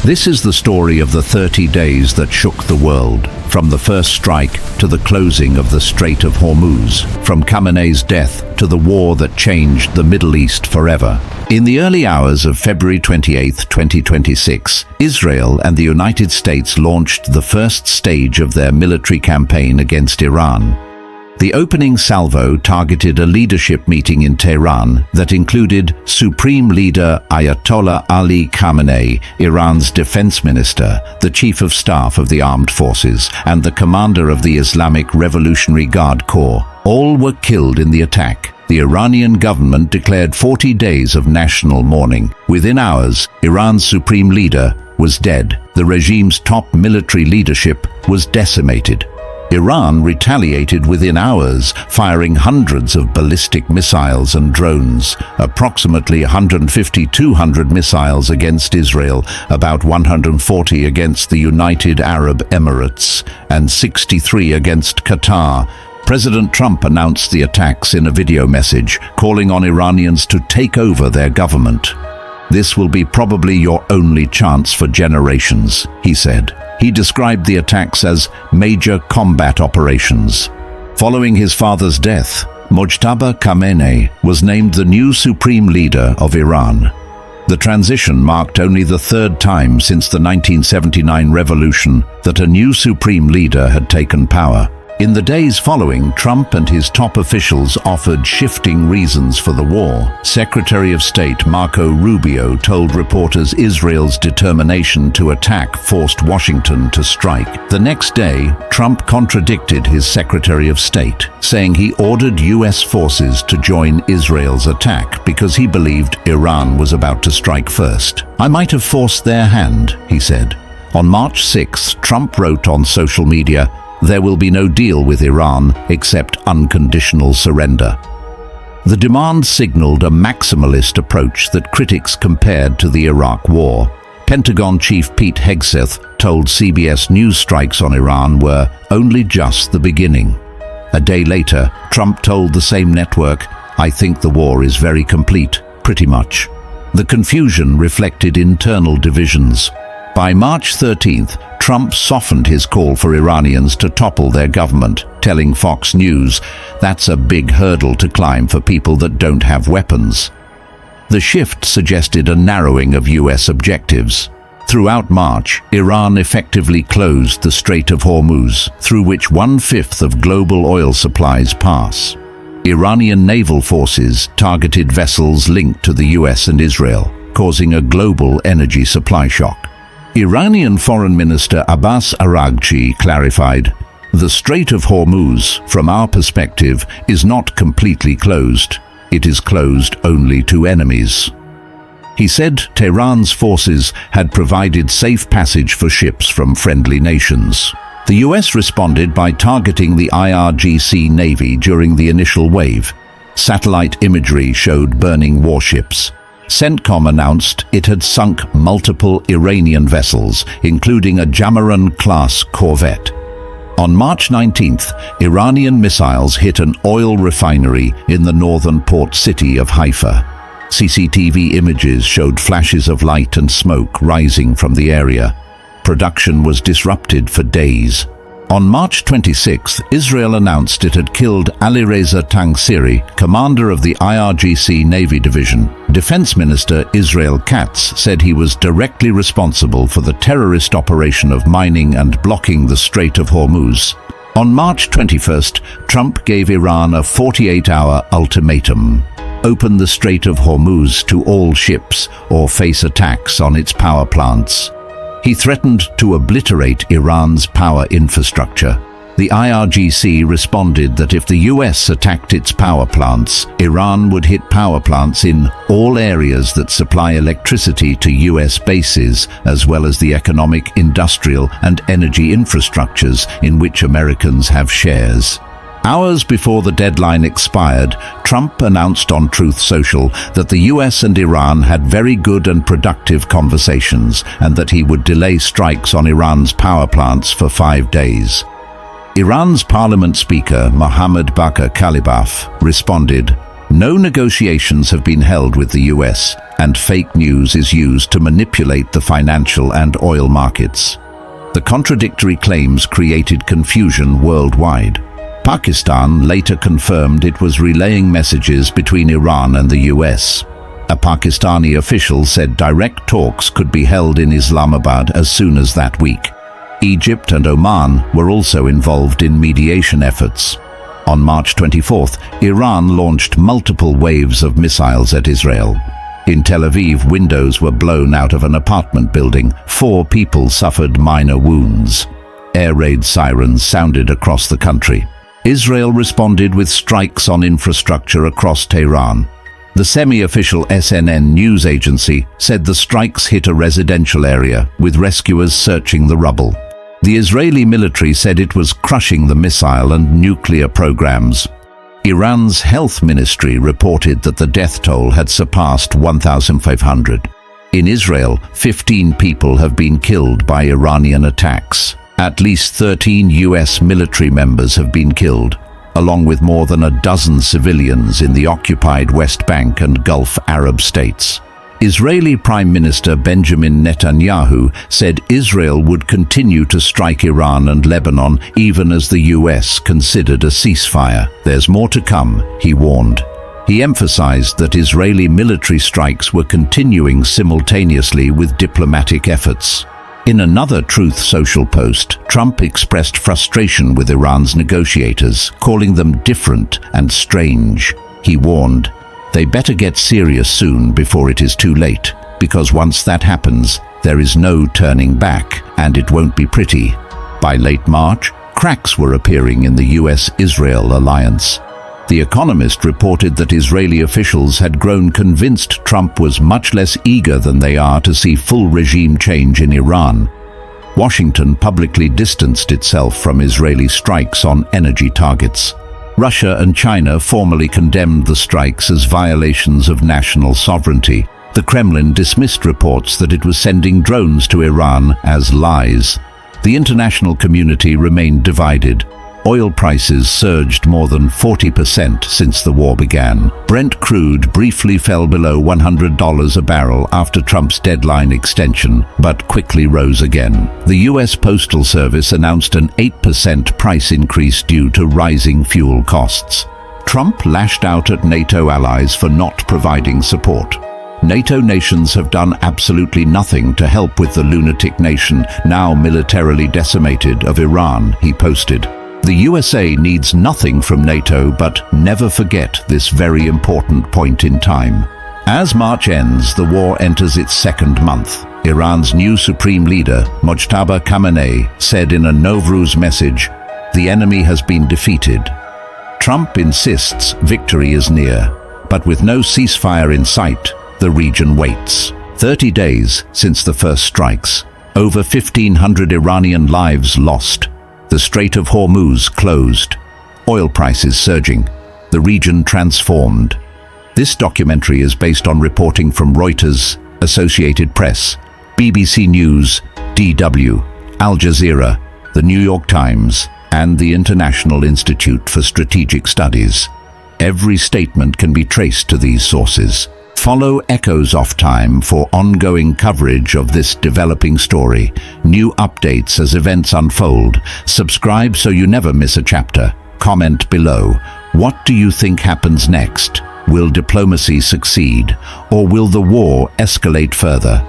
This is the story of the 30 days that shook the world, from the first strike to the closing of the Strait of Hormuz, from Khamenei's death to the war that changed the Middle East forever. In the early hours of February 28, 2026, Israel and the United States launched the first stage of their military campaign against Iran. The opening salvo targeted a leadership meeting in Tehran that included Supreme Leader Ayatollah Ali Khamenei, Iran's defense minister, the chief of staff of the armed forces, and the commander of the Islamic Revolutionary Guard Corps. All were killed in the attack. The Iranian government declared 40 days of national mourning. Within hours, Iran's supreme leader was dead. The regime's top military leadership was decimated. Iran retaliated within hours, firing hundreds of ballistic missiles and drones, approximately 150-200 missiles against Israel, about 140 against the United Arab Emirates, and 63 against Qatar. President Trump announced the attacks in a video message, calling on Iranians to take over their government. "This will be probably your only chance for generations," he said. He described the attacks as major combat operations. Following his father's death, Mojtaba Khamenei was named the new supreme leader of Iran. The transition marked only the third time since the 1979 revolution that a new supreme leader had taken power. In the days following, Trump and his top officials offered shifting reasons for the war. Secretary of State Marco Rubio told reporters Israel's determination to attack forced Washington to strike. The next day, Trump contradicted his Secretary of State, saying he ordered U.S. forces to join Israel's attack because he believed Iran was about to strike first. "I might have forced their hand," he said. On March 6, Trump wrote on social media, "There will be no deal with Iran except unconditional surrender." The demand signaled a maximalist approach that critics compared to the Iraq War. Pentagon Chief Pete Hegseth told CBS News strikes on Iran were only just the beginning. A day later, Trump told the same network, "I think the war is very complete, pretty much." The confusion reflected internal divisions. By March 13th, Trump softened his call for Iranians to topple their government, telling Fox News, "That's a big hurdle to climb for people that don't have weapons." The shift suggested a narrowing of U.S. objectives. Throughout March, Iran effectively closed the Strait of Hormuz, through which 1/5 of global oil supplies pass. Iranian naval forces targeted vessels linked to the U.S. and Israel, causing a global energy supply shock. Iranian Foreign Minister Abbas Araghchi clarified, "The Strait of Hormuz, from our perspective, is not completely closed. It is closed only to enemies." He said Tehran's forces had provided safe passage for ships from friendly nations. The U.S. responded by targeting the IRGC Navy during the initial wave. Satellite imagery showed burning warships. CENTCOM announced it had sunk multiple Iranian vessels, including a Jamaran-class corvette. On March 19th, Iranian missiles hit an oil refinery in the northern port city of Haifa. CCTV images showed flashes of light and smoke rising from the area. Production was disrupted for days. On March 26th, Israel announced it had killed Alireza Tangsiri, commander of the IRGC Navy Division. Defense Minister Israel Katz said he was directly responsible for the terrorist operation of mining and blocking the Strait of Hormuz. On March 21st, Trump gave Iran a 48-hour ultimatum: open the Strait of Hormuz to all ships or face attacks on its power plants. He threatened to obliterate Iran's power infrastructure. The IRGC responded that if the US attacked its power plants, Iran would hit power plants in all areas that supply electricity to US bases, as well as the economic, industrial, and energy infrastructures in which Americans have shares. Hours before the deadline expired, Trump announced on Truth Social that the US and Iran had very good and productive conversations and that he would delay strikes on Iran's power plants for 5 days. Iran's parliament speaker, Mohammad Bakir Kalibaf, responded, No negotiations have been held with the US, and fake news is used to manipulate the financial and oil markets. The contradictory claims created confusion worldwide. Pakistan later confirmed it was relaying messages between Iran and the US. A Pakistani official said direct talks could be held in Islamabad as soon as that week. Egypt and Oman were also involved in mediation efforts. On March 24th, Iran launched multiple waves of missiles at Israel. In Tel Aviv, windows were blown out of an apartment building. 4 people suffered minor wounds. Air raid sirens sounded across the country. Israel responded with strikes on infrastructure across Tehran. The semi-official SNN news agency said the strikes hit a residential area, with rescuers searching the rubble. The Israeli military said it was crushing the missile and nuclear programs. Iran's health ministry reported that the death toll had surpassed 1,500. In Israel, 15 people have been killed by Iranian attacks. At least 13 US military members have been killed, along with more than a dozen civilians in the occupied West Bank and Gulf Arab states. Israeli Prime Minister Benjamin Netanyahu said Israel would continue to strike Iran and Lebanon even as the US considered a ceasefire. There's more to come, he warned. He emphasized that Israeli military strikes were continuing simultaneously with diplomatic efforts. In another Truth Social post, Trump expressed frustration with Iran's negotiators, calling them different and strange. He warned, "They better get serious soon before it is too late, because once that happens, there is no turning back, and it won't be pretty." By late March, cracks were appearing in the US-Israel alliance. The Economist reported that Israeli officials had grown convinced Trump was much less eager than they are to see full regime change in Iran. Washington publicly distanced itself from Israeli strikes on energy targets. Russia and China formally condemned the strikes as violations of national sovereignty. The Kremlin dismissed reports that it was sending drones to Iran as lies. The international community remained divided. Oil prices surged more than 40% since the war began. Brent crude briefly fell below $100 a barrel after Trump's deadline extension, but quickly rose again. The US Postal Service announced an 8% price increase due to rising fuel costs. Trump lashed out at NATO allies for not providing support. NATO nations have done absolutely nothing to help with the lunatic nation, now militarily decimated, of Iran, he posted. The USA needs nothing from NATO, but never forget this very important point in time. As March ends, the war enters its second month. Iran's new supreme leader, Mojtaba Khamenei, said in a Nowruz message, "The enemy has been defeated." Trump insists victory is near, but with no ceasefire in sight, the region waits. 30 days since the first strikes, over 1,500 Iranian lives lost. The Strait of Hormuz closed, oil prices surging, the region transformed. This documentary is based on reporting from Reuters, Associated Press, BBC News, DW, Al Jazeera, the New York Times, and the International Institute for Strategic Studies. Every statement can be traced to these sources. Follow Echoes of Time for ongoing coverage of this developing story, new updates as events unfold. Subscribe so you never miss a chapter. Comment below. What do you think happens next? Will diplomacy succeed, or will the war escalate further?